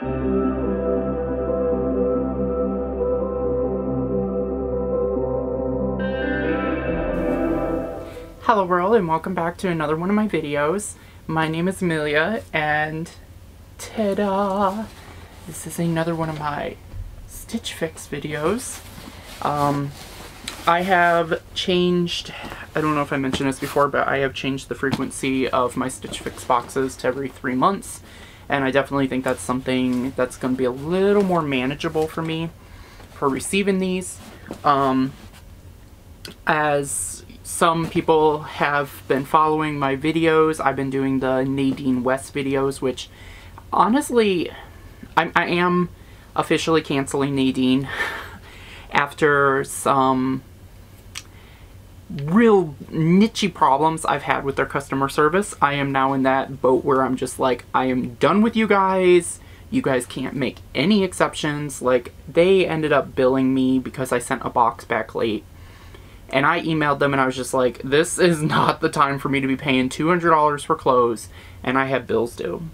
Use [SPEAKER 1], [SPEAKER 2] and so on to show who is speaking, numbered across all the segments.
[SPEAKER 1] Hello world, and welcome back to another one of my videos. My name is Amelia, and ta-da! This is another one of my Stitch Fix videos. I have changed, I don't know if I mentioned this before, but I have changed the frequency of my Stitch Fix boxes to every 3 months, and I definitely think that's something that's going to be a little more manageable for me for receiving these. As some people have been following my videos, I've been doing the Nadine West videos, which honestly, I am officially canceling Nadine after some real niche-y problems I've had with their customer service. I am now in that boat where I'm just like, I am done with you guys. You guys can't make any exceptions. Like, they ended up billing me because I sent a box back late. And I emailed them and I was just like, this is not the time for me to be paying $200 for clothes, and I have bills due.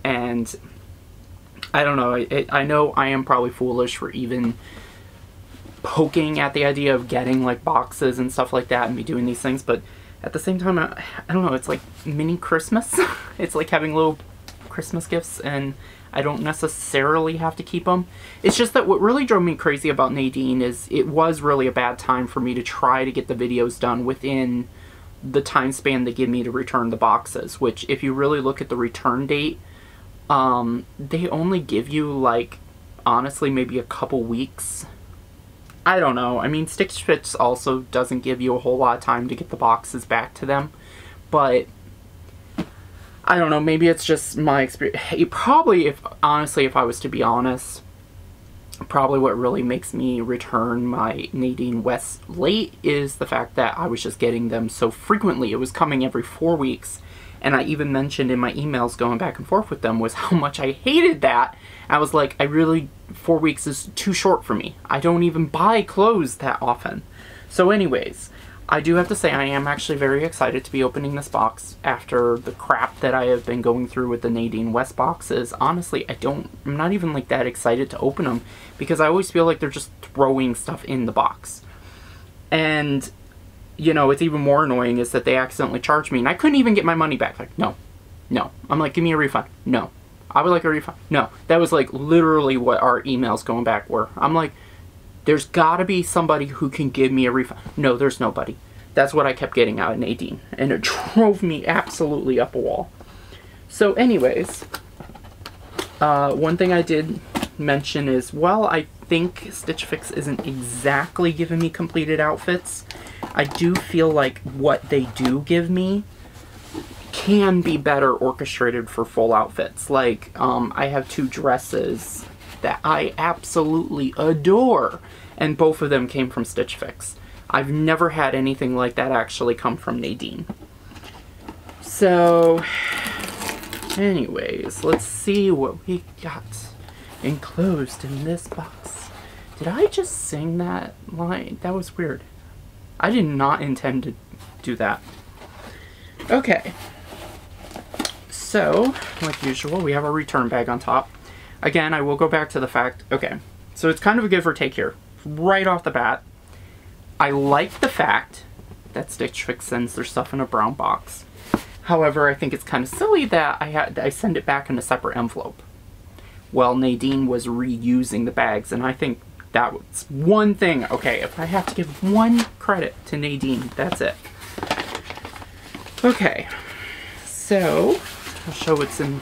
[SPEAKER 1] And I don't know, I know I am probably foolish for even poking at the idea of getting like boxes and stuff like that and me doing these things, but at the same time, I don't know, it's like mini Christmas. It's like having little Christmas gifts, and I don't necessarily have to keep them. It's just that what really drove me crazy about Nadine is it was really a bad time for me to try to get the videos done within the time span they give me to return the boxes, which if you really look at the return date, they only give you like, honestly, maybe a couple weeks. I don't know. I mean, Stitch Fix also doesn't give you a whole lot of time to get the boxes back to them, but I don't know, maybe it's just my experience. Probably, honestly, if I was to be honest, probably what really makes me return my Nadine West late is the fact that I was just getting them so frequently. It was coming every 4 weeks. And I even mentioned in my emails going back and forth with them was how much I hated that. I was like, 4 weeks is too short for me. I don't even buy clothes that often. So anyways, I do have to say I am actually very excited to be opening this box after the crap that I have been going through with the Nadine West boxes. Honestly, I'm not even like that excited to open them because I always feel like they're just throwing stuff in the box. And, you know, it's even more annoying is that they accidentally charged me and I couldn't even get my money back. Like, no. I'm like, give me a refund. No. I would like a refund. No. That was like literally what our emails going back were. I'm like, there's gotta be somebody who can give me a refund. No, there's nobody. That's what I kept getting out of Nadine, and it drove me absolutely up a wall. So anyways, one thing I did mention is, well, I think Stitch Fix isn't exactly giving me completed outfits. I do feel like what they do give me can be better orchestrated for full outfits. Like, I have 2 dresses that I absolutely adore, and both of them came from Stitch Fix. I've never had anything like that actually come from Nadine. So, anyways, let's see what we got enclosed in this box. Did I just sing that line? That was weird. I did not intend to do that. Okay. So, like usual, we have our return bag on top. Again, I will go back to the fact, okay, so it's kind of a give or take here. Right off the bat, I like the fact that Stitch Fix sends their stuff in a brown box. However, I think it's kind of silly that I send it back in a separate envelope. Well, Nadine was reusing the bags, and I think that was one thing. Okay, if I have to give one credit to Nadine, that's it. Okay, so I'll show what's in,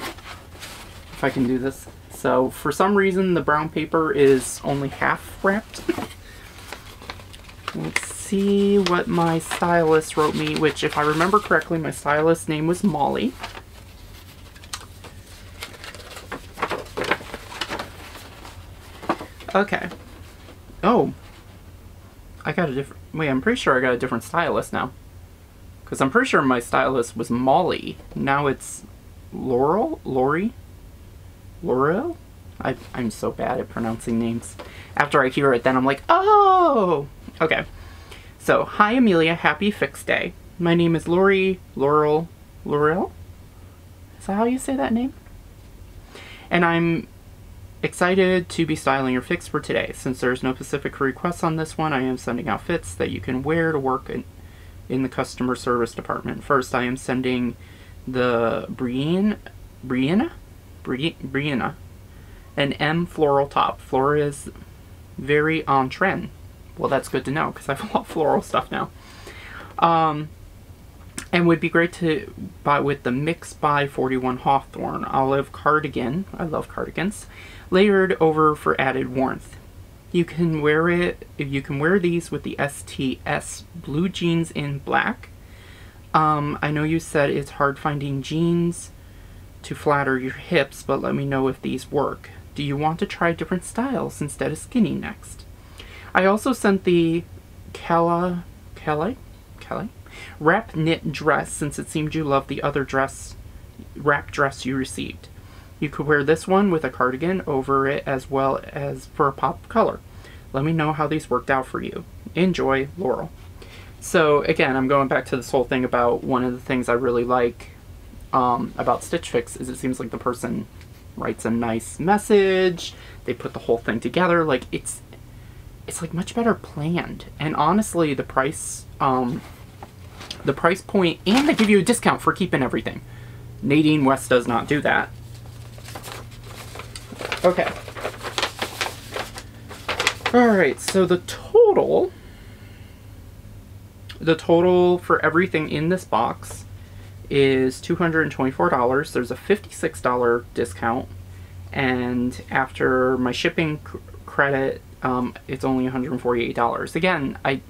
[SPEAKER 1] if I can do this. So, for some reason, the brown paper is only half wrapped. Let's see what my stylist wrote me, which, if I remember correctly, my stylist's name was Molly. Okay. Oh. I got a different... Wait, I'm pretty sure I got a different stylist now. Because I'm pretty sure my stylist was Molly. Now it's Lori? L'Oreal? I'm so bad at pronouncing names. After I hear it, then I'm like, oh! Okay. So, hi Amelia, happy Fix Day. My name is L'Oreal? Is that how you say that name? And I'm Excited to be styling your fix for today. Since there's no specific requests on this one, I am sending out fits that you can wear to work in the customer service department. First, I am sending the Brianna, an M floral top. Floral is very on trend. Well, that's good to know because I have a lot of floral stuff now. And would be great to buy with the Mix by 41 Hawthorne olive cardigan. I love cardigans. Layered over for added warmth. You can wear these with the STS blue jeans in black. I know you said it's hard finding jeans to flatter your hips, but let me know if these work. Do you want to try different styles instead of skinny next? I also sent the Kelly wrap knit dress since it seemed you loved the other wrap dress you received. You could wear this one with a cardigan over it as well as for a pop of color. Let me know how these worked out for you. Enjoy, Laurel. So again, I'm going back to this whole thing about one of the things I really like about Stitch Fix is it seems like the person writes a nice message, they put the whole thing together, like it's like much better planned. And honestly, the price point, and they give you a discount for keeping everything. Nadine West does not do that. Okay. Alright, so the total for everything in this box is $224. There's a $56 discount, and after my shipping credit, it's only $148. Again, I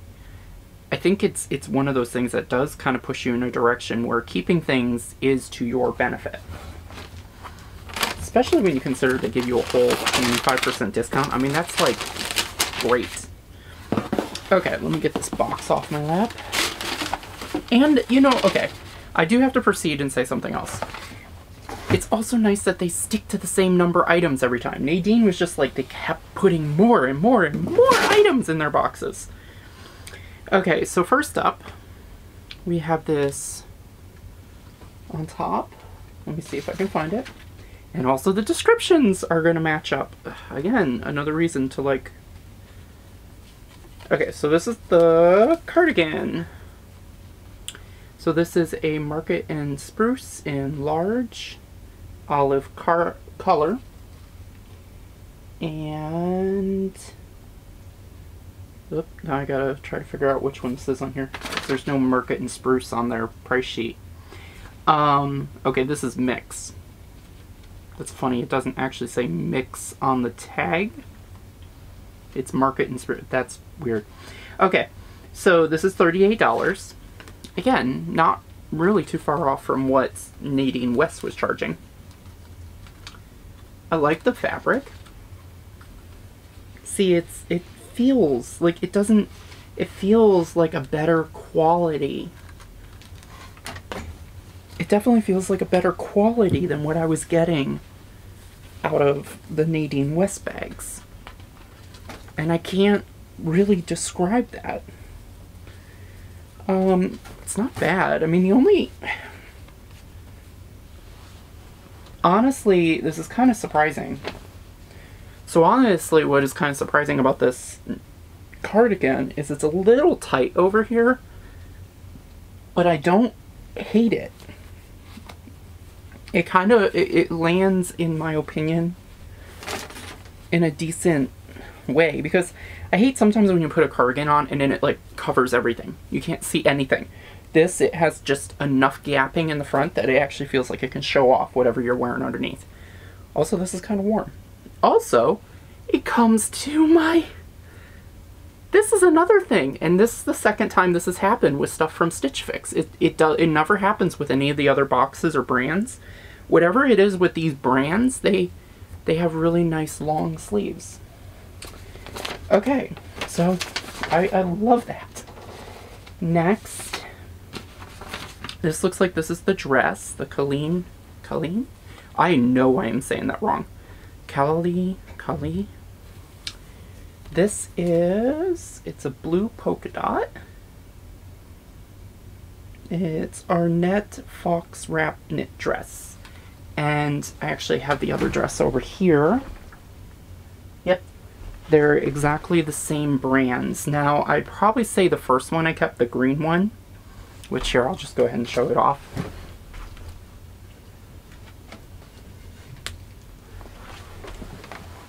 [SPEAKER 1] think it's one of those things that does kind of push you in a direction where keeping things is to your benefit. Especially when you consider they give you a whole 25% discount. I mean, that's like great. Okay, let me get this box off my lap. And, you know, okay, I do have to proceed and say something else. It's also nice that they stick to the same number of items every time. Nadine was just like, they kept putting more and more and more items in their boxes. Okay, so first up, we have this on top. Let me see if I can find it. And also the descriptions are going to match up. Again, another reason to like... Okay, so this is the cardigan. So this is a Market and Spruce in large olive color. And... Oop, now I gotta try to figure out which one this is on here. There's no Market and Spruce on their price sheet. Okay, this is Mix. That's funny, it doesn't actually say Mix on the tag. It's Market and Spruce. That's weird. Okay, so this is $38. Again, not really too far off from what Nadine West was charging. I like the fabric. See, it feels like it feels like a better quality. It definitely feels like a better quality than what I was getting out of the Nadine West bags. And I can't really describe that. It's not bad. I mean, honestly, this is kind of surprising. So honestly, what is kind of surprising about this cardigan is it's a little tight over here, but I don't hate it. It lands, in my opinion, in a decent way, because I hate sometimes when you put a cardigan on and then it like covers everything. You can't see anything. This, it has just enough gapping in the front that it actually feels like it can show off whatever you're wearing underneath. Also, this is kind of warm. Also, it comes to my... This is another thing, and this is the second time this has happened with stuff from Stitch Fix. It never happens with any of the other boxes or brands. Whatever it is with these brands, they have really nice long sleeves. Okay, so I love that. Next, this looks like this is the dress, the Colleen? I know I am saying that wrong. Kali. This is, it's a blue polka dot. It's Arnett Fox wrap knit dress. And I actually have the other dress over here. They're exactly the same brands. Now, I'd probably say the first one I kept, the green one, which here, I'll just go ahead and show it off.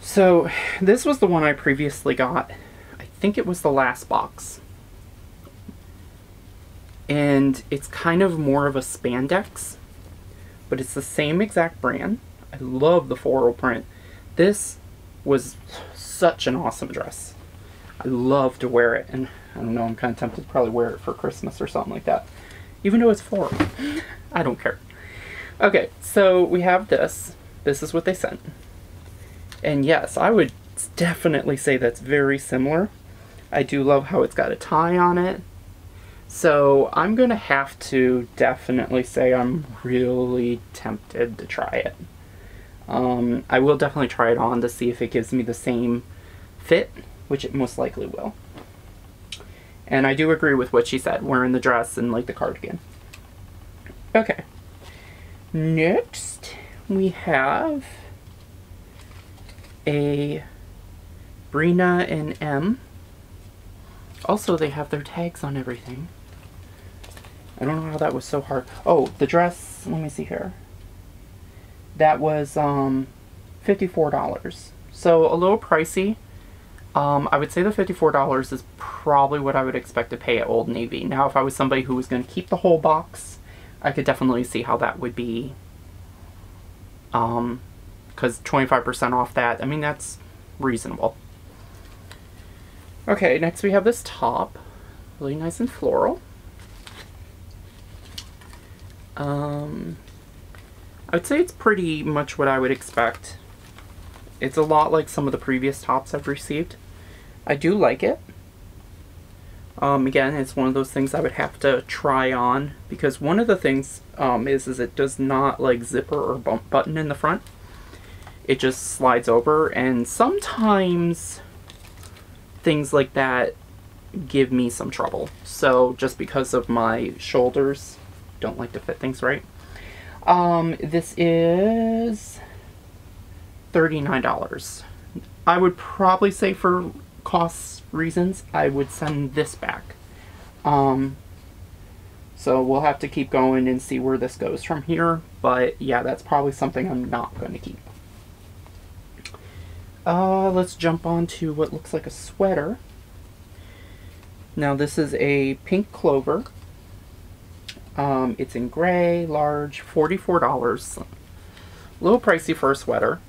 [SPEAKER 1] So, this was the one I previously got. I think it was the last box. And it's kind of more of a spandex, but it's the same exact brand. I love the floral print. This was such an awesome dress. I love to wear it, and I don't know, I'm kind of tempted to probably wear it for Christmas or something like that. Even though it's floral. I don't care. Okay, so we have this. This is what they sent. And yes, I would definitely say that's very similar. I do love how it's got a tie on it. So I'm going to have to definitely say I'm really tempted to try it. I will definitely try it on to see if it gives me the same fit, which it most likely will. And I do agree with what she said, wearing the dress and like the cardigan. Okay. Next, we have a Brina and M. Also, they have their tags on everything. I don't know how that was so hard. Oh, the dress, let me see here. That was $54. So a little pricey. I would say the $54 is probably what I would expect to pay at Old Navy. Now, if I was somebody who was going to keep the whole box, I could definitely see how that would be. Because 25% off that, I mean, that's reasonable. Okay, next we have this top. Really nice and floral. I would say it's pretty much what I would expect. It's a lot like some of the previous tops I've received. I do like it. Again, it's one of those things I would have to try on, because one of the things is it does not like zipper or button in the front. It just slides over, and sometimes things like that give me some trouble. So just because of my shoulders, don't like to fit things right. This is $39. I would probably say for cost reasons, I would send this back. So we'll have to keep going and see where this goes from here. But yeah, that's probably something I'm not going to keep. Let's jump on to what looks like a sweater. Now this is a pink clover. It's in gray, large, $44. A little pricey for a sweater.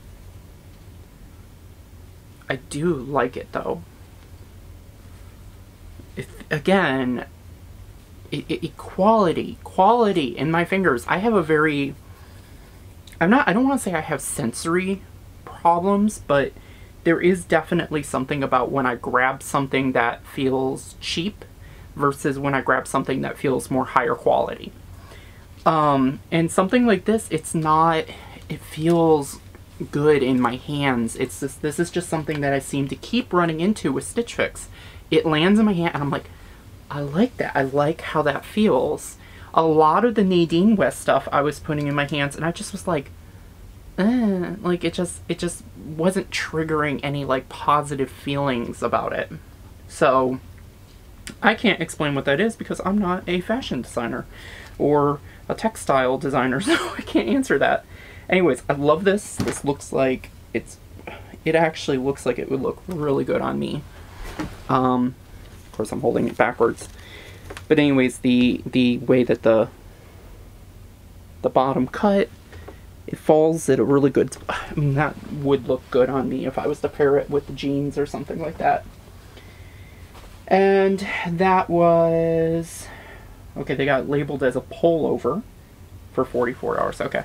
[SPEAKER 1] I do like it though. Again, quality in my fingers. I have a very, I don't want to say I have sensory problems, but there is definitely something about when I grab something that feels cheap versus when I grab something that feels more higher quality. And something like this, it's not, it feels good in my hands. It's just, this is just something that I seem to keep running into with Stitch Fix. It lands in my hand and I'm like, I like that. I like how that feels. A lot of the Nadine West stuff I was putting in my hands and I just was like, like it just wasn't triggering any like positive feelings about it. So I can't explain what that is because I'm not a fashion designer or a textile designer, so I can't answer that. Anyways, I love this. This looks like it actually looks like it would look really good on me. Of course I'm holding it backwards. But anyways, the way that the bottom cut, it falls at a really good, I mean, that would look good on me if I was to pair it with the jeans or something like that. And that was, okay, they got labeled as a pullover for $44, okay.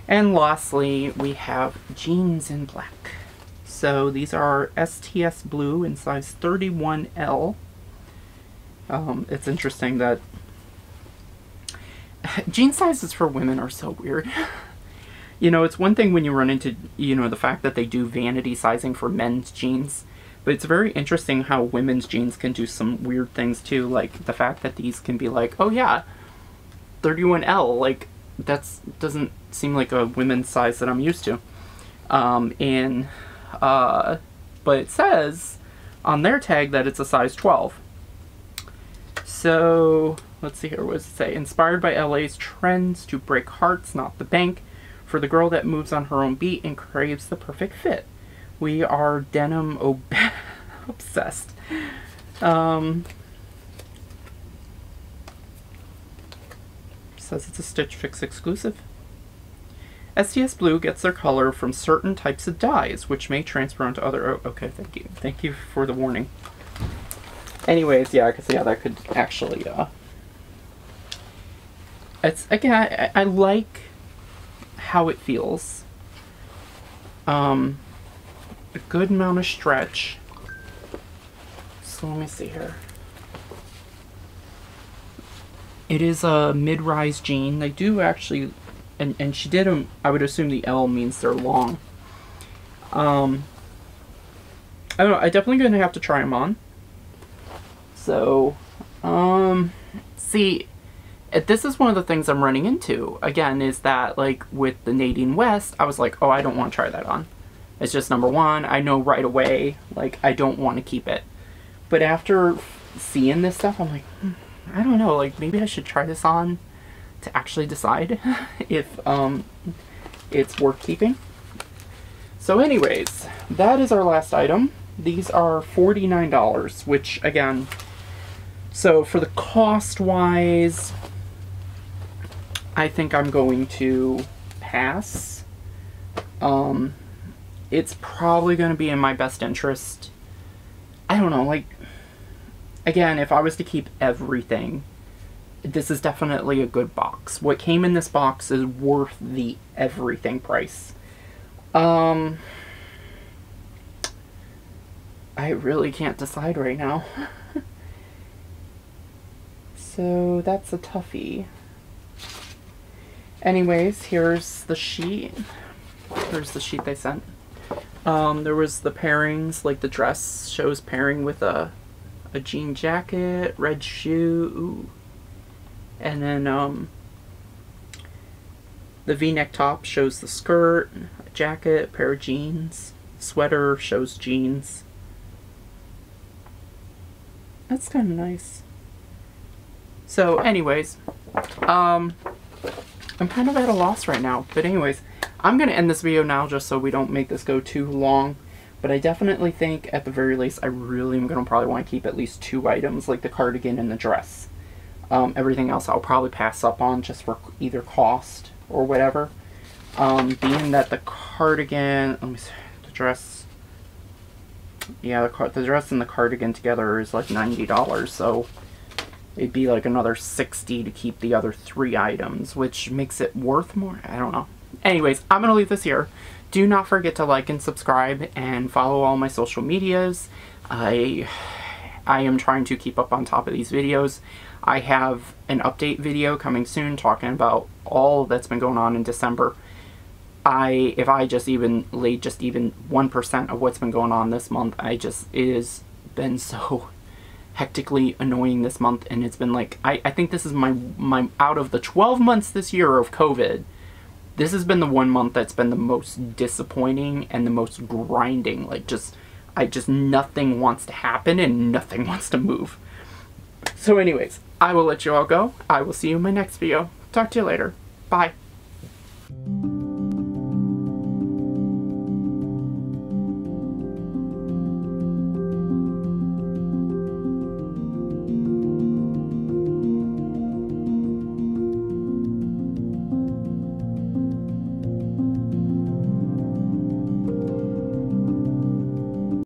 [SPEAKER 1] And lastly, we have jeans in black. So these are STS blue in size 31L. It's interesting that jean sizes for women are so weird. You know, it's one thing when you run into, you know, the fact that they do vanity sizing for men's jeans, but it's very interesting how women's jeans can do some weird things too, like the fact that these can be like, oh yeah, 31L, like that's doesn't seem like a women's size that I'm used to. but it says on their tag that it's a size 12. So, let's see here, what does it say? Inspired by LA's trends to break hearts, not the bank, for the girl that moves on her own beat and craves the perfect fit. We are denim obsessed. Says it's a Stitch Fix exclusive. STS Blue gets their color from certain types of dyes, which may transfer onto other... Oh, okay, thank you. Thank you for the warning. Anyways, yeah, because, yeah, that could actually, It's, again, I like how it feels. A good amount of stretch. So let me see here. It is a mid-rise jean. They do actually, and she did them, I would assume the L means they're long. I don't know, I'm definitely going to have to try them on. So, see, this is one of the things I'm running into, again, is that, like, with the Nadine West, I was like, oh, I don't want to try that on. It's just, number one, I know right away, like, I don't want to keep it. But after seeing this stuff, I'm like, I don't know, like, maybe I should try this on to actually decide if, it's worth keeping. So anyways, that is our last item. These are $49, which, again, so for the cost-wise, I think I'm going to pass. It's probably going to be in my best interest. I don't know, like, again, if I was to keep everything, this is definitely a good box. What came in this box is worth the everything price. I really can't decide right now. So that's a toughie. Anyways, here's the sheet. Here's the sheet they sent. There was the pairings, like the dress shows pairing with a jean jacket, red shoe, and then the V-neck top shows the skirt, a jacket, a pair of jeans, sweater shows jeans. That's kind of nice. So anyways, I'm kind of at a loss right now, but anyways, I'm going to end this video now just so we don't make this go too long. But I definitely think, at the very least, I really am going to probably want to keep at least 2 items, like the cardigan and the dress. Everything else I'll probably pass up on just for either cost or whatever. Being that the cardigan, let me see, the dress, yeah, the dress and the cardigan together is like $90, so it'd be like another $60 to keep the other 3 items, which makes it worth more. I don't know. Anyways, I'm going to leave this here. Do not forget to like and subscribe and follow all my social medias. I am trying to keep up on top of these videos. I have an update video coming soon talking about all that's been going on in December. If I just even laid just even 1% of what's been going on this month, it has been so hectically annoying this month, and it's been like, I think this is my out of the 12 months this year of COVID, this has been the one month that's been the most disappointing and the most grinding. Like, nothing wants to happen and nothing wants to move. So anyways, I will let you all go. I will see you in my next video. Talk to you later. Bye.